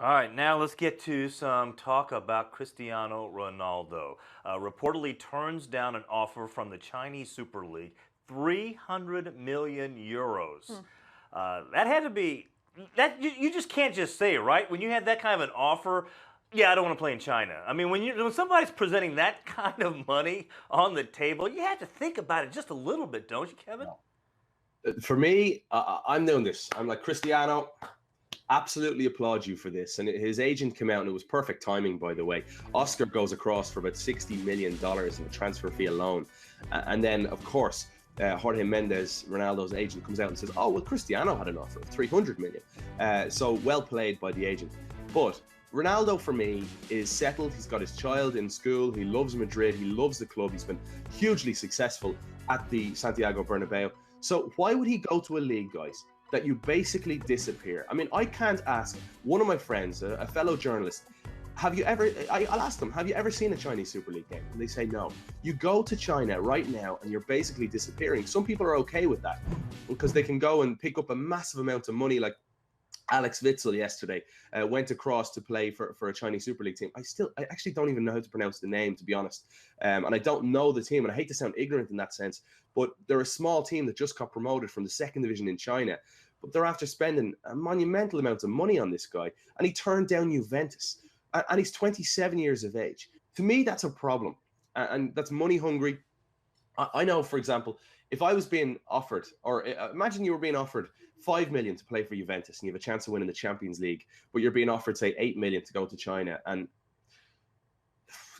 All right, now let's get to some talk about Cristiano Ronaldo. Reportedly turns down an offer from the Chinese Super League, 300 million euros. That had to be that you just can't just say it, right? When you have that kind of an offer, yeah, I don't want to play in China. I mean, when somebody's presenting that kind of money on the table, you have to think about it just a little bit, don't you, Kevin? For me, I'm doing this. I'm like, Cristiano, absolutely applaud you for this. And his agent came out, and it was perfect timing, by the way. Oscar goes across for about $60 million in a transfer fee alone. And then, of course, Jorge Mendes, Ronaldo's agent, comes out and says, oh, well, Cristiano had an offer of 300 million. So well played by the agent. But Ronaldo, for me, is settled. He's got his child in school. He loves Madrid. He loves the club. He's been hugely successful at the Santiago Bernabeu. So why would he go to a league, guys, that you basically disappear? I mean, I can't ask one of my friends, a fellow journalist, I'll ask them, have you ever seen a Chinese Super League game? And they say no. You go to China right now and you're basically disappearing. Some people are okay with that because they can go and pick up a massive amount of money, like Alex Witzel yesterday went across to play for a Chinese Super League team. I actually don't even know how to pronounce the name, to be honest. And I don't know the team, and I hate to sound ignorant in that sense, but they're a small team that just got promoted from the second division in China. But they're after spending a monumental amount of money on this guy, and he turned down Juventus. And he's 27 years of age. To me, that's a problem, and that's money hungry. I know, for example, if I was being offered, or imagine you were being offered 5 million to play for Juventus and you have a chance of winning the Champions League, but you're being offered, say, 8 million to go to China, and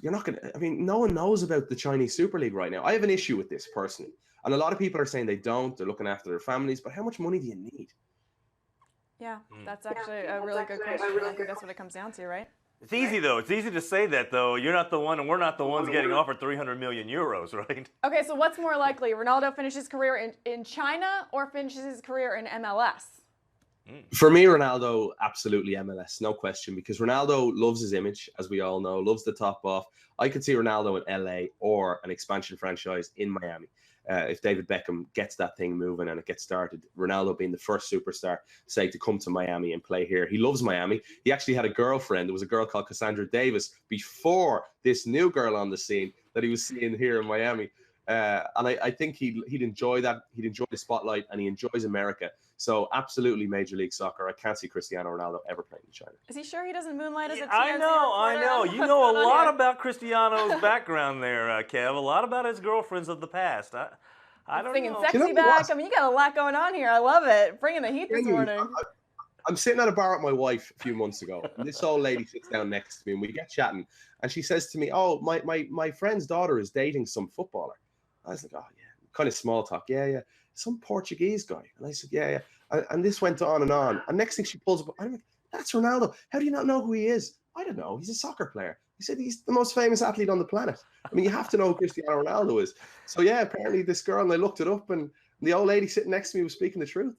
you're not going to, I mean, no one knows about the Chinese Super League right now. I have an issue with this personally. And a lot of people are saying they're looking after their families, but how much money do you need? Yeah, that's actually a really good question. I think that's what it comes down to, right? It's easy, though. It's easy to say that, though. You're not the one, and we're not the ones getting offered 300 million euros, right? Okay, so what's more likely? Ronaldo finishes his career in China or finishes his career in MLS? For me, Ronaldo, absolutely MLS, no question, because Ronaldo loves his image, as we all know, loves the top off. I could see Ronaldo in LA or an expansion franchise in Miami. If David Beckham gets that thing moving and it gets started, Ronaldo being the first superstar, say, to come to Miami and play here. He loves Miami. He actually had a girlfriend. There was a girl called Cassandra Davis before this new girl on the scene that he was seeing here in Miami. And I think he'd enjoy that. He'd enjoy the spotlight, and he enjoys America. So absolutely Major League Soccer. I can't see Cristiano Ronaldo ever playing in China. Is he sure he doesn't moonlight as a TMZ I know. reporter? You know a lot about Cristiano's background there, Kev. A lot about his girlfriends of the past. I don't Singing know. Sexy Back. I mean, you got a lot going on here. I love it. Bringing the heat this morning. I'm sitting at a bar with my wife a few months ago, and this old lady sits down next to me, and we get chatting, and she says to me, oh, my friend's daughter is dating some footballer. I was like, oh, yeah, kind of small talk. Yeah. Some Portuguese guy. And I said, yeah. And this went on. And next thing she pulls up, I'm like, that's Ronaldo. How do you not know who he is? I don't know. He's a soccer player. He said he's the most famous athlete on the planet. I mean, you have to know who Cristiano Ronaldo is. So, yeah, apparently this girl, and I looked it up, and the old lady sitting next to me was speaking the truth.